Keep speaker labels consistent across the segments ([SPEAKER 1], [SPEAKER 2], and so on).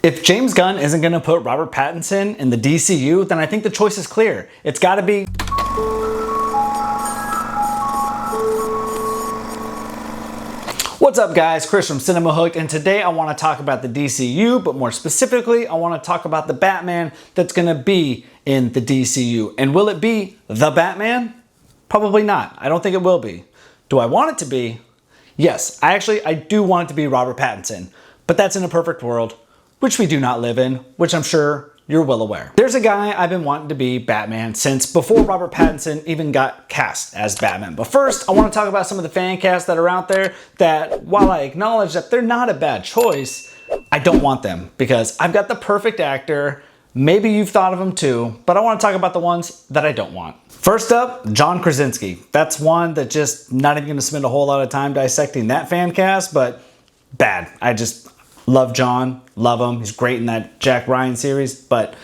[SPEAKER 1] If James Gunn isn't going to put Robert Pattinson in the DCU, then I think the choice is clear. It's got to be... What's up guys, Chris from Cinema Hooked, and today I want to talk about the DCU, but more specifically, I want to talk about the Batman that's going to be in the DCU. And will it be the Batman? Probably not. I don't think it will be. Do I want it to be? Yes, I do want it to be Robert Pattinson, but that's in a perfect world, which we do not live in, which I'm sure you're well aware. There's a guy I've been wanting to be Batman since before Robert Pattinson even got cast as Batman. But first, I want to talk about some of the fan casts that are out there that, while I acknowledge that they're not a bad choice, I don't want them because I've got the perfect actor. Maybe you've thought of him too, but I want to talk about the ones that I don't want. First up, John Krasinski. That's one that just not even going to spend a whole lot of time dissecting that fan cast, but bad. I just love John, love him. He's great in that Jack Ryan series, but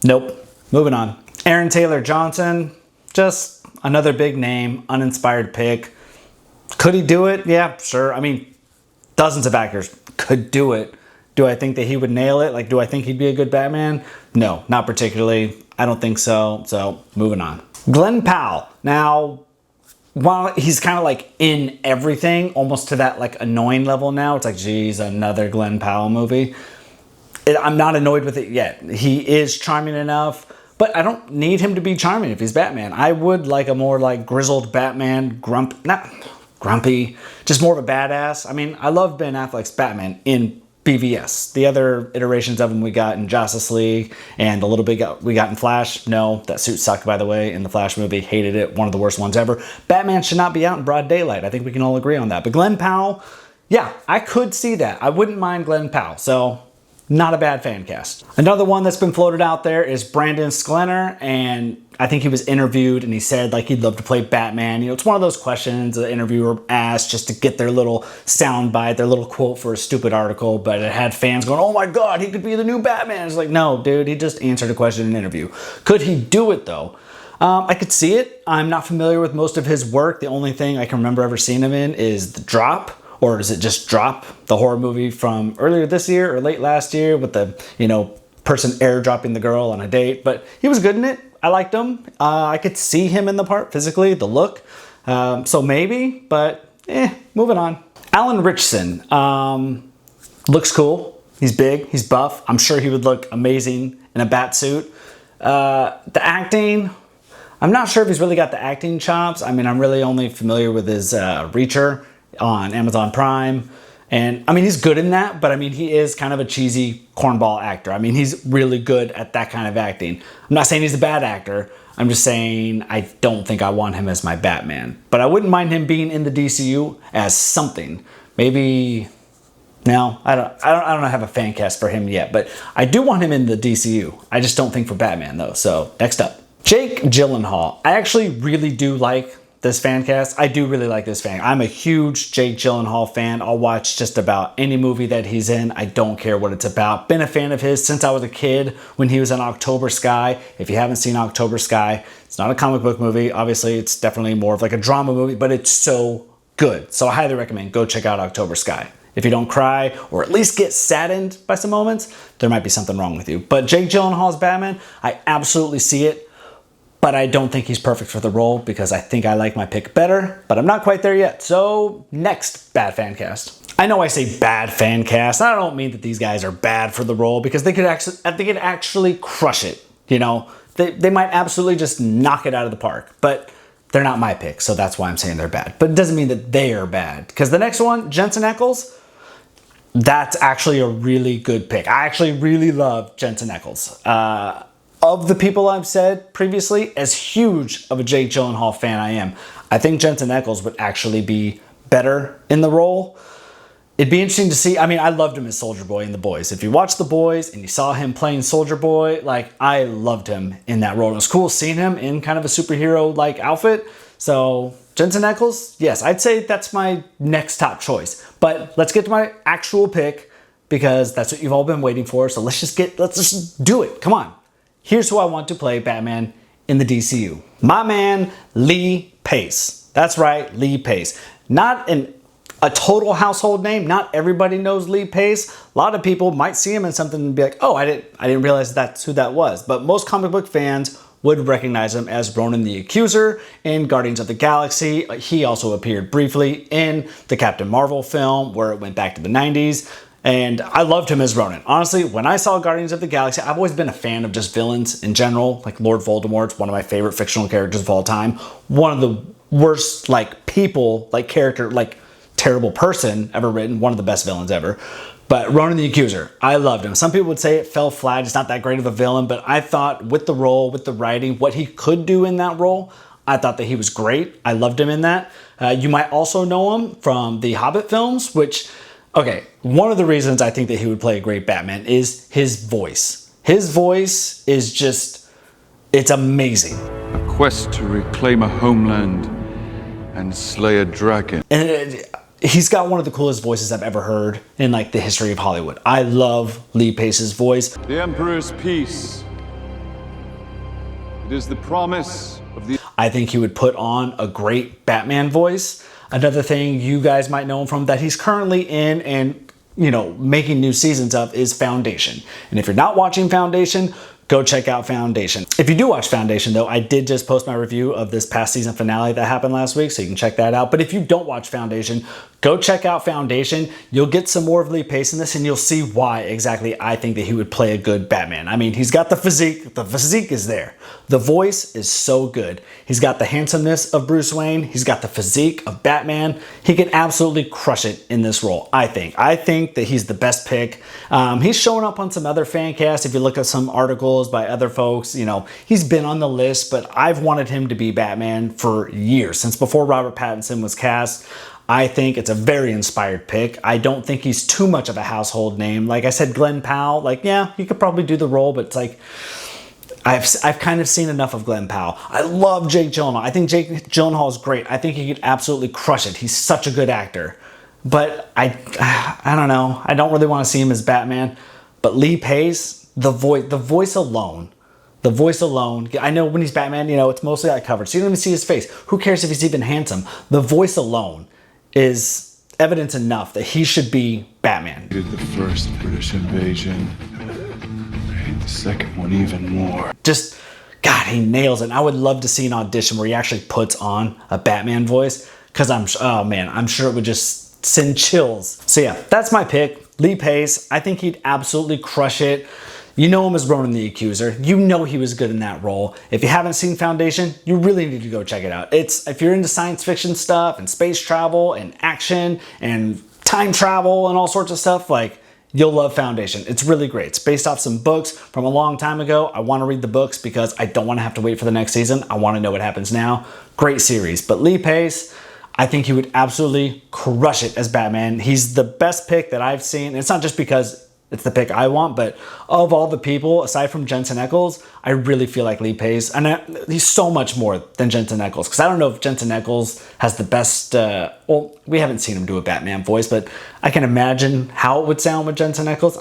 [SPEAKER 1] nope. Moving on. Aaron Taylor Johnson, just another big name, uninspired pick. Could he do it? Yeah, sure. I mean, dozens of actors could do it. Do I think that he would nail it? Like, do I think he'd be a good Batman? No, not particularly. I don't think so. So, moving on. Glen Powell. Now, while he's kind of like in everything, almost to that like annoying level now, it's like, geez, another Glen Powell movie. I'm not annoyed with it yet. He is charming enough, but I don't need him to be charming if he's Batman. I would like a more like grizzled Batman, not grumpy, just more of a badass. I mean, I love Ben Affleck's Batman in BVS. The other iterations of him we got in Justice League and the little bit we got in Flash. No, that suit sucked, by the way, in the Flash movie. Hated it. One of the worst ones ever. Batman should not be out in broad daylight. I think we can all agree on that. But Glen Powell, yeah, I could see that. I wouldn't mind Glen Powell. So, not a bad fan cast. Another one that's been floated out there is Brandon Sklenar, and I think he was interviewed and he said like he'd love to play Batman. You know, it's one of those questions the interviewer asked just to get their little soundbite, their little quote for a stupid article, but it had fans going, oh my God, he could be the new Batman. It's like, no, dude, he just answered a question in an interview. Could he do it though? I could see it. I'm not familiar with most of his work. The only thing I can remember ever seeing him in is The Drop. Or is it just Drop, the horror movie from earlier this year or late last year with the, you know, person airdropping the girl on a date? But he was good in it. I liked him. I could see him in the part physically, the look. So maybe, but moving on. Alan Ritchson looks cool. He's big. He's buff. I'm sure he would look amazing in a bat suit. The acting, I'm not sure if he's really got the acting chops. I mean, I'm really only familiar with his Reacher on Amazon Prime. And I mean, he's good in that, but I mean, he is kind of a cheesy cornball actor. I mean, he's really good at that kind of acting. I'm not saying he's a bad actor. I'm just saying I don't think I want him as my Batman. But I wouldn't mind him being in the DCU as something. Maybe, no, I don't have a fan cast for him yet, but I do want him in the DCU. I just don't think for Batman though. So next up, Jake Gyllenhaal. I actually really do like this fan cast. I do really like this fan. I'm a huge Jake Gyllenhaal fan. I'll watch just about any movie that he's in. I don't care what it's about. Been a fan of his since I was a kid when he was in October Sky. If you haven't seen October Sky, it's not a comic book movie. Obviously, it's definitely more of like a drama movie, but it's so good. So I highly recommend go check out October Sky. If you don't cry or at least get saddened by some moments, there might be something wrong with you. But Jake Gyllenhaal's Batman, I absolutely see it. But I don't think he's perfect for the role because I think I like my pick better, but I'm not quite there yet. So next, bad fan cast. I know I say bad fan cast. I don't mean that these guys are bad for the role because they could actually crush it. You know, they might absolutely just knock it out of the park, but they're not my pick. So that's why I'm saying they're bad, but it doesn't mean that they are bad because the next one, Jensen Ackles, that's actually a really good pick. I actually really love Jensen Ackles. Of the people I've said previously, as huge of a Jake Gyllenhaal fan I am, I think Jensen Ackles would actually be better in the role. It'd be interesting to see. I mean, I loved him as Soldier Boy in The Boys. If you watched The Boys and you saw him playing Soldier Boy, like, I loved him in that role. It was cool seeing him in kind of a superhero-like outfit. So, Jensen Ackles, yes, I'd say that's my next top choice. But let's get to my actual pick because that's what you've all been waiting for. So let's just do it. Come on. Here's who I want to play Batman in the DCU. My man, Lee Pace. That's right, Lee Pace. Not an a total household name. Not everybody knows Lee Pace. A lot of people might see him in something and be like, oh, I didn't realize that's who that was. But most comic book fans would recognize him as Ronan the Accuser in Guardians of the Galaxy. He also appeared briefly in the Captain Marvel film where it went back to the 90s. And I loved him as Ronan. Honestly, when I saw Guardians of the Galaxy, I've always been a fan of just villains in general. Like Lord Voldemort's one of my favorite fictional characters of all time. One of the worst terrible person ever written. One of the best villains ever. But Ronan the Accuser, I loved him. Some people would say it fell flat. It's not that great of a villain, but I thought with the role, with the writing, what he could do in that role, I thought that he was great. I loved him in that. You might also know him from the Hobbit films, which, okay, one of the reasons I think that he would play a great Batman is his voice. His voice is just, it's amazing.
[SPEAKER 2] A quest to reclaim a homeland and slay a dragon.
[SPEAKER 1] And he's got one of the coolest voices I've ever heard in like the history of Hollywood. I love Lee Pace's voice.
[SPEAKER 2] The Emperor's peace. It is the promise of the...
[SPEAKER 1] I think he would put on a great Batman voice. Another thing you guys might know him from that he's currently in and, you know, making new seasons of is Foundation. And if you're not watching Foundation, go check out Foundation. If you do watch Foundation though, I did just post my review of this past season finale that happened last week, so you can check that out. But if you don't watch Foundation, go check out Foundation. You'll get some more of Lee Pace in this and you'll see why exactly I think that he would play a good Batman. I mean, he's got the physique. The physique is there. The voice is so good. He's got the handsomeness of Bruce Wayne. He's got the physique of Batman. He can absolutely crush it in this role, I think. I think that he's the best pick. He's showing up on some other fan casts. If you look at some articles by other folks, you know, he's been on the list, but I've wanted him to be Batman for years, since before Robert Pattinson was cast. I think it's a very inspired pick. I don't think he's too much of a household name. Like I said, Glen Powell, like, yeah, he could probably do the role, but it's like, I've kind of seen enough of Glen Powell. I love Jake Gyllenhaal. I think Jake Gyllenhaal is great. I think he could absolutely crush it. He's such a good actor. But I don't know. I don't really want to see him as Batman. But Lee Pace, the voice alone, I know when he's Batman, you know, it's mostly eye covered, so you don't even see his face. Who cares if he's even handsome? The voice alone is evidence enough that he should be Batman.
[SPEAKER 2] I hated the first British invasion. I hate the second one even more.
[SPEAKER 1] Just, God, he nails it. And I would love to see an audition where he actually puts on a Batman voice, because I'm sure it would just send chills. So yeah, that's my pick, Lee Pace. I think he'd absolutely crush it. You know him as Ronan the Accuser. You know he was good in that role. If you haven't seen Foundation, you really need to go check it out. If you're into science fiction stuff and space travel and action and time travel and all sorts of stuff, like, you'll love Foundation. It's really great. It's based off some books from a long time ago. I want to read the books because I don't want to have to wait for the next season. I want to know what happens now. Great series. But Lee Pace, I think he would absolutely crush it as Batman. He's the best pick that I've seen. It's not just because it's the pick I want, but of all the people, aside from Jensen Ackles, I really feel like Lee Pace, and he's so much more than Jensen Ackles, because I don't know if Jensen Ackles has the best, well, we haven't seen him do a Batman voice, but I can imagine how it would sound with Jensen Ackles.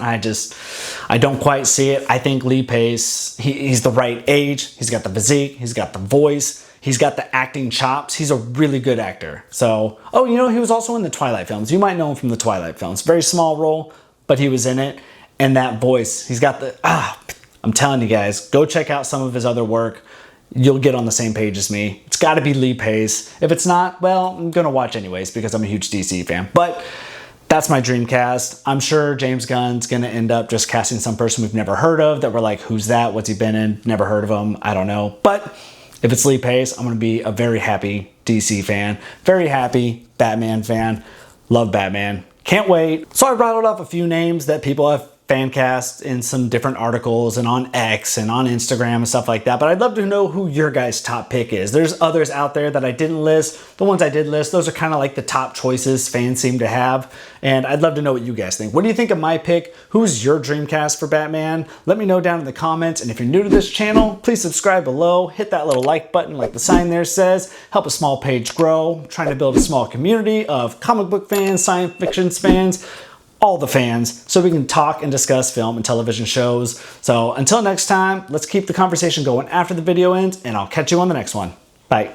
[SPEAKER 1] I don't quite see it. I think Lee Pace, he's the right age, he's got the physique, he's got the voice, he's got the acting chops. He's a really good actor. So, oh, you know, he was also in the Twilight films. You might know him from the Twilight films. Very small role, but he was in it. And that voice, he's got the, I'm telling you guys, go check out some of his other work. You'll get on the same page as me. It's got to be Lee Pace. If it's not, well, I'm going to watch anyways because I'm a huge DC fan. But that's my dream cast. I'm sure James Gunn's going to end up just casting some person we've never heard of that we're like, who's that? What's he been in? Never heard of him. I don't know. But if it's Lee Pace, I'm going to be a very happy DC fan. Very happy Batman fan. Love Batman. Can't wait. So I rattled off a few names that people have fancast in some different articles and on X and on Instagram and stuff like that, but I'd love to know who your guys' top pick is. There's others out there that I didn't list. The ones I did list, those are kind of like the top choices fans seem to have, and I'd love to know what you guys think. What do you think of my pick? Who's your dream cast for Batman? Let me know down in the comments, and if you're new to this channel, please subscribe below, hit that little like button like the sign there says, help a small page grow. I'm trying to build a small community of comic book fans, science fiction fans, all the fans, so we can talk and discuss film and television shows. So until next time, let's keep the conversation going after the video ends, and I'll catch you on the next one. Bye.